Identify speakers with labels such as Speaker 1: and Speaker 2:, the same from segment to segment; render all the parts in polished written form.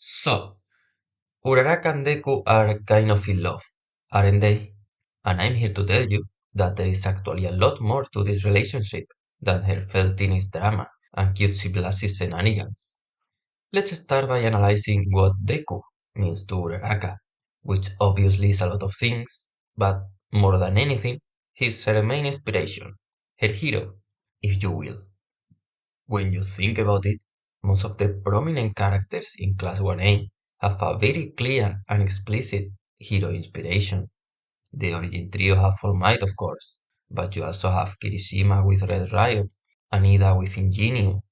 Speaker 1: So, Uraraka and Deku are kind of in love, aren't they? And I'm here to tell you that there is actually a lot more to this relationship than her felt teenage drama and cutesy blasey shenanigans. Let's start by analyzing what Deku means to Uraraka, which obviously is a lot of things, but more than anything, he's her main inspiration, her hero, if you will. When you think about it, most of the prominent characters in Class 1A have a very clear and explicit hero inspiration. The origin trio have All Might, of course, but you also have Kirishima with Red Riot and Ida with Ingenio.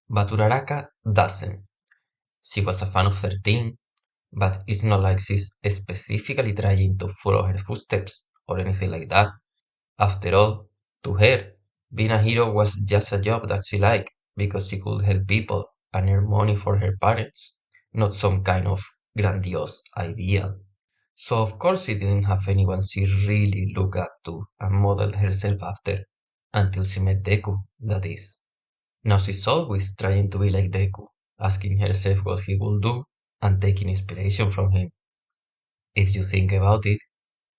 Speaker 1: But Uraraka doesn't. She was a fan of 13, but it's not like she's specifically trying to follow her footsteps or anything like that. After all, to her, being a hero was just a job that she liked because she could help people and earn money for her parents, not some kind of grandiose ideal. So of course she didn't have anyone she really looked up to and modeled herself after until she met Deku, that is. Now she's always trying to be like Deku, asking herself what he will do and taking inspiration from him. If you think about it,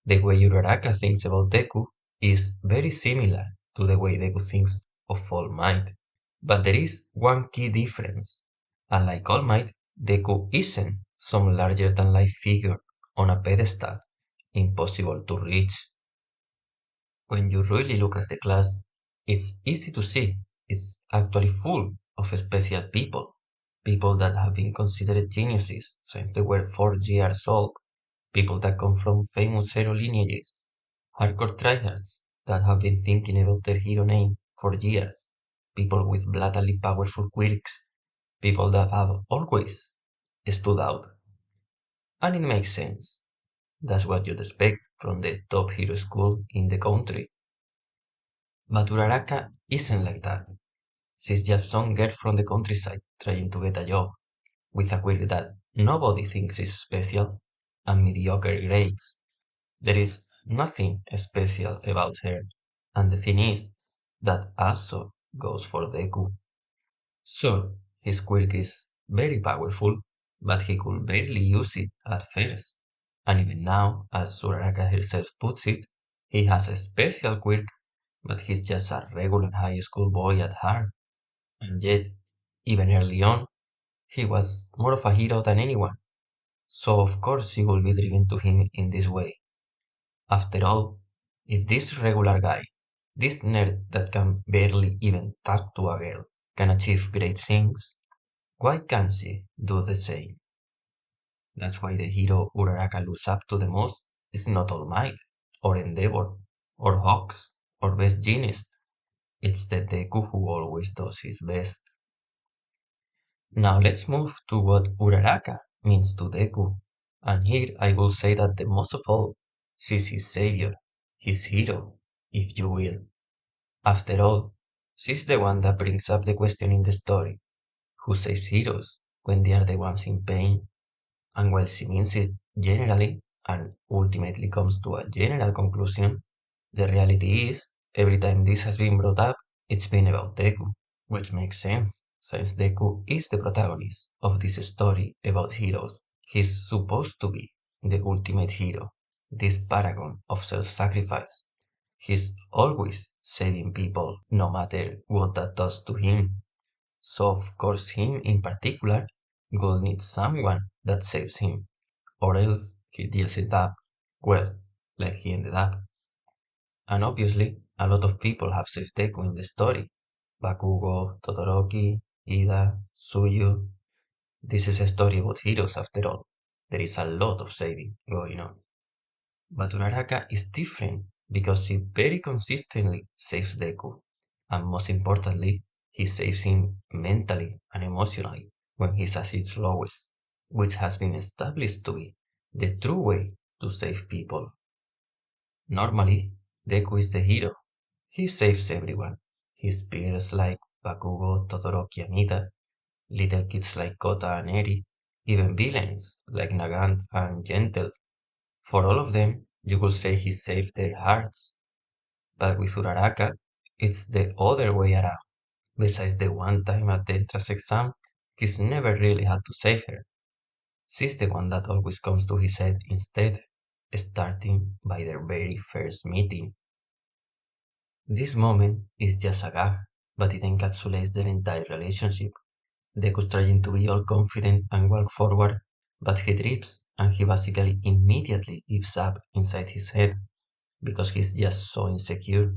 Speaker 1: the way Uraraka thinks about Deku is very similar to the way Deku thinks of All Might. But there is one key difference. Unlike All Might, Deku isn't some larger than life figure on a pedestal, impossible to reach. When you really look at the class, it's easy to see it's actually full of special people. People that have been considered geniuses since they were 4 years old. People that come from famous hero lineages, hardcore tryhards that have been thinking about their hero name for years, people with blatantly powerful quirks, people that have always stood out. And it makes sense. That's what you'd expect from the top hero school in the country. But Uraraka isn't like that. She's just some girl from the countryside trying to get a job, with a quirk that nobody thinks is special, and mediocre grades. There is nothing special about her, and the thing is, that also goes for Deku. Sure, his quirk is very powerful, but he could barely use it at first. And even now, as Uraraka herself puts it, he has a special quirk, but he's just a regular high school boy at heart. And yet, even early on, he was more of a hero than anyone. So of course she will be driven to him in this way. After all, if this regular guy, this nerd that can barely even talk to a girl, can achieve great things, why can't she do the same? That's why the hero Uraraka looks up to the most is not All Might, or Endeavor, or Hawks, or Best Genius. It's the Deku who always does his best. Now let's move to what Uraraka means to Deku. And here I will say that the most of all, she's his savior, his hero, if you will. After all, she's the one that brings up the question in the story, who saves heroes when they are the ones in pain? And while she means it generally, and ultimately comes to a general conclusion, the reality is, every time this has been brought up, it's been about Deku, which makes sense, since Deku is the protagonist of this story about heroes. He's supposed to be the ultimate hero, this paragon of self-sacrifice. He's always saving people, no matter what that does to him. So of course him in particular will need someone that saves him, or else he deals it up, well, like he ended up. And obviously, a lot of people have saved Deku in the story. Bakugo, Todoroki, Ida, Suyu. This is a story about heroes after all. There is a lot of saving going on. But Uraraka is different because she very consistently saves Deku. And most importantly, he saves him mentally and emotionally when he's at his lowest, which has been established to be the true way to save people. Normally, Deku is the hero. He saves everyone. His peers like Bakugo, Todoroki, and Ida, little kids like Kota and Eri, even villains like Nagant and Gentle. For all of them, you could say he saved their hearts. But with Uraraka, it's the other way around. Besides the one time at the entrance exam, He's never really had to save her. She's the one that always comes to his head instead, starting by their very first meeting. This moment is just a gag, but it encapsulates their entire relationship. Deku's trying to be all confident and walk forward, but he trips and he basically immediately gives up inside his head because he's just so insecure.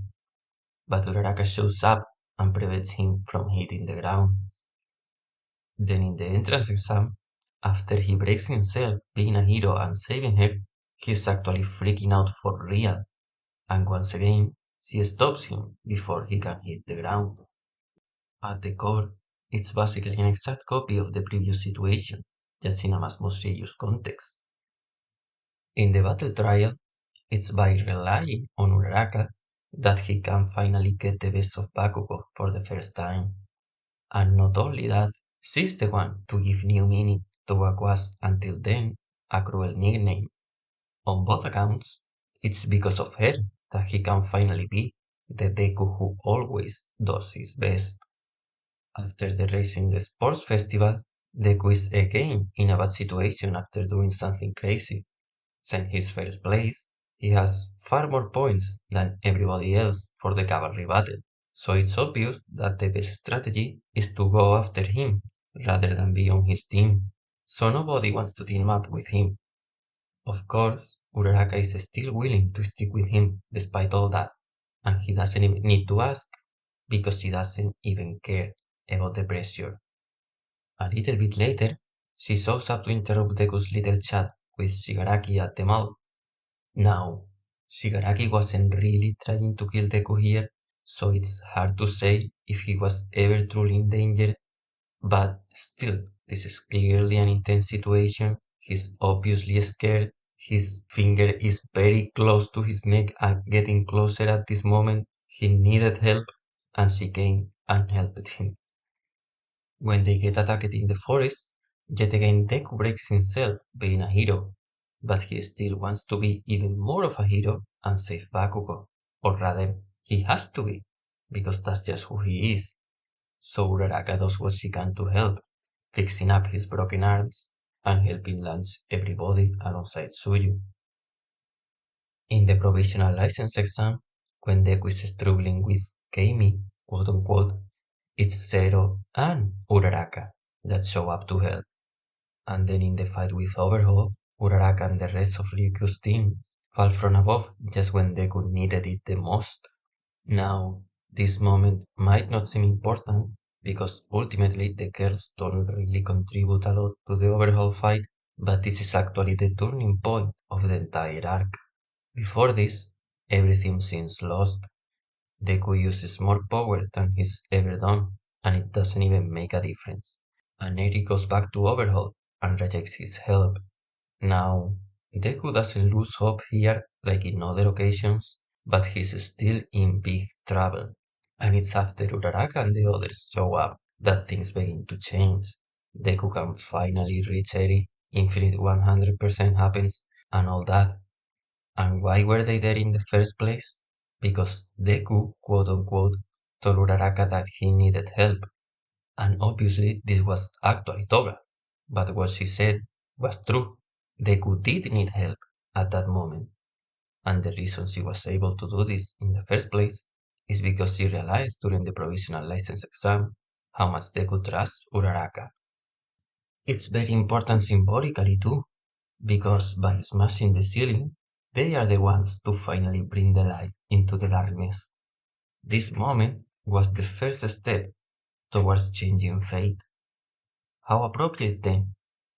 Speaker 1: But Uraraka shows up and prevents him from hitting the ground. Then in the entrance exam, after he breaks himself being a hero and saving her, he's actually freaking out for real. And once again, she stops him before he can hit the ground. At the core, it's basically an exact copy of the previous situation, just in a much more serious context. In the battle trial, it's by relying on Uraraka that he can finally get the best of Bakugo for the first time. And not only that, she's the one to give new meaning to what was until then a cruel nickname. On both accounts, it's because of her that he can finally be the Deku who always does his best. After the race in the sports festival, Deku is again in a bad situation after doing something crazy. Since his first place, he has far more points than everybody else for the cavalry battle. So it's obvious that the best strategy is to go after him rather than be on his team. So nobody wants to team up with him. Of course, Uraraka is still willing to stick with him despite all that, and he doesn't even need to ask because he doesn't even care about the pressure. A little bit later, she shows up to interrupt Deku's little chat with Shigaraki at the mall. Now, Shigaraki wasn't really trying to kill Deku here, so it's hard to say if he was ever truly in danger, but still, this is clearly an intense situation. He's obviously scared. His finger is very close to his neck and getting closer at this moment. He needed help, and she came and helped him. When they get attacked in the forest, yet again Deku breaks himself being a hero, but he still wants to be even more of a hero and save Bakugo. Or rather, he has to be, because that's just who he is. So Uraraka does what she can to help, fixing up his broken arms and helping launch everybody alongside Suyu. In the provisional license exam, when Deku is struggling with Keimi, quote unquote, it's Zero and Uraraka that show up to help. And then in the fight with Overhaul, Uraraka and the rest of Ryukyu's team fall from above just when Deku needed it the most. Now, this moment might not seem important because ultimately the girls don't really contribute a lot to the overall fight, but this is actually the turning point of the entire arc. Before this, everything seems lost. Deku uses more power than he's ever done, and it doesn't even make a difference. And Eri goes back to Overhaul and rejects his help. Now, Deku doesn't lose hope here like in other occasions, but he's still in big trouble. And it's after Uraraka and the others show up that things begin to change. Deku can finally reach Eri, Infinite 100% happens, and all that. And why were they there in the first place? Because Deku, quote unquote, told Uraraka that he needed help. And obviously, this was actually Toga. But what she said was true. Deku did need help at that moment. And the reason she was able to do this in the first place is because she realized during the provisional license exam how much Deku trusts Uraraka. It's very important symbolically too, because by smashing the ceiling, they are the ones to finally bring the light into the darkness. This moment was the first step towards changing fate. How appropriate then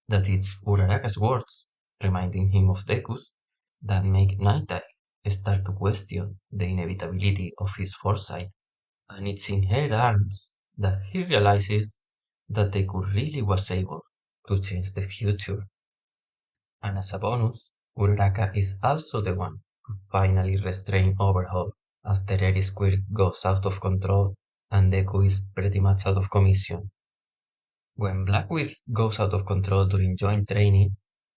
Speaker 1: that it's Uraraka's words, reminding him of Deku's, that make Night Eye start to question the inevitability of his foresight. And it's in her arms that he realizes that Deku really was able to change the future. And as a bonus, Uraraka is also the one who finally restrained Overhaul after Eri Square goes out of control and Deku is pretty much out of commission. When Blackbeard goes out of control during joint training,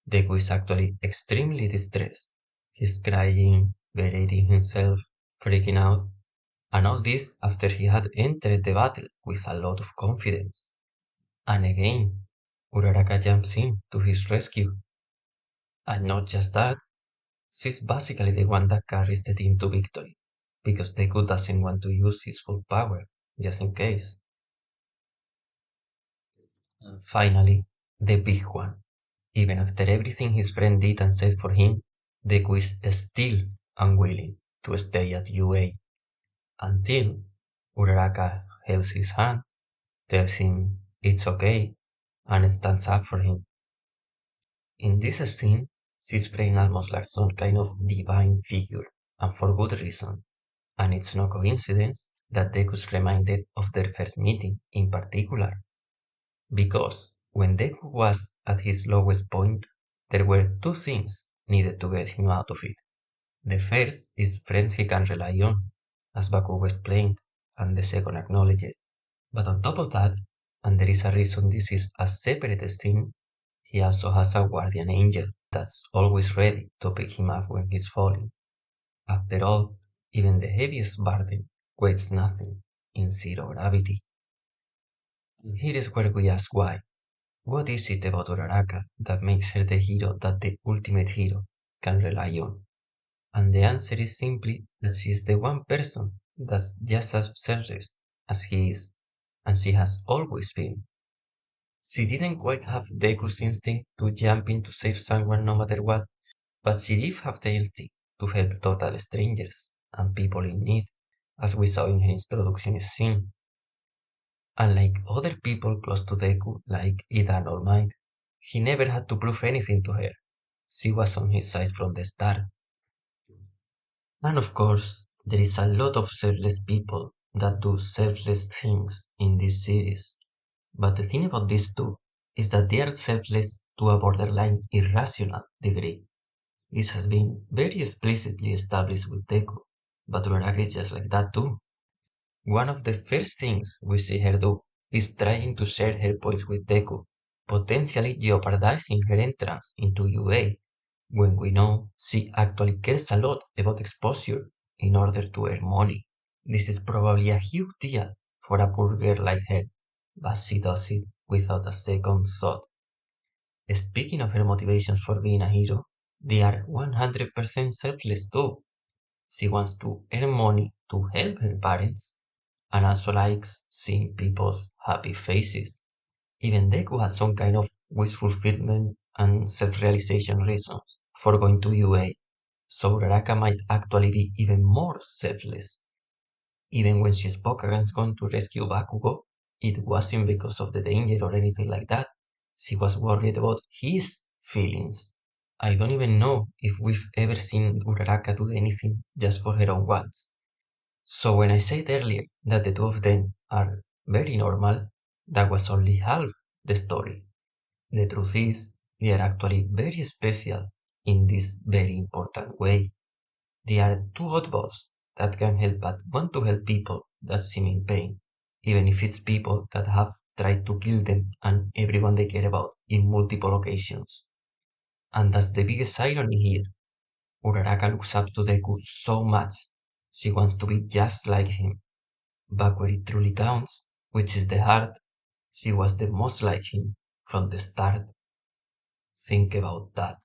Speaker 1: Deku is actually extremely distressed. He's crying, berating himself, freaking out, and all this after he had entered the battle with a lot of confidence. And again, Uraraka jumps in to his rescue. And not just that, she's basically the one that carries the team to victory, because Deku doesn't want to use his full power, just in case. And finally, the big one. Even after everything his friend did and said for him, Deku is still unwilling to stay at UA until Uraraka holds his hand, tells him it's okay, and stands up for him. In this scene, she's framed almost like some kind of divine figure, and for good reason. And it's no coincidence that Deku's reminded of their first meeting in particular, because when Deku was at his lowest point, there were two things needed to get him out of it. The first is friends he can rely on, as Bakugo explained, and the second acknowledged. But on top of that, and there is a reason this is a separate thing, he also has a guardian angel that's always ready to pick him up when he's falling. After all, even the heaviest burden weighs nothing in zero gravity. And here is where we ask why. What is it about Uraraka that makes her the hero that the ultimate hero can rely on? And the answer is simply that she is the one person that's just as selfless as he is, and she has always been. She didn't quite have Deku's instinct to jump in to save someone no matter what, but she did have the instinct to help total strangers and people in need, as we saw in her introduction scene. Unlike other people close to Deku, like Ida and All Might, he never had to prove anything to her. She was on his side from the start. And of course, there is a lot of selfless people that do selfless things in this series. But the thing about these two is that they are selfless to a borderline irrational degree. This has been very explicitly established with Deku, but Uraraka is just like that too. One of the first things we see her do is trying to share her points with Deku, potentially jeopardizing her entrance into UA, when we know she actually cares a lot about exposure in order to earn money. This is probably a huge deal for a poor girl like her, but she does it without a second thought. Speaking of her motivations for being a hero, they are 100% selfless too. She wants to earn money to help her parents and also likes seeing people's happy faces. Even Deku has some kind of wish fulfillment and self-realization reasons for going to UA, so Uraraka might actually be even more selfless. Even when she spoke against going to rescue Bakugo, it wasn't because of the danger or anything like that. She was worried about his feelings. I don't even know if we've ever seen Uraraka do anything just for her own wants. So when I said earlier that the two of them are very normal, that was only half the story. The truth is, they are actually very special in this very important way. They are two oddballs that can help but want to help people that seem in pain, even if it's people that have tried to kill them and everyone they care about in multiple occasions. And that's the biggest irony here. Uraraka looks up to Deku so much, she wants to be just like him. But where it truly counts, which is the heart, she was the most like him from the start. Think about that.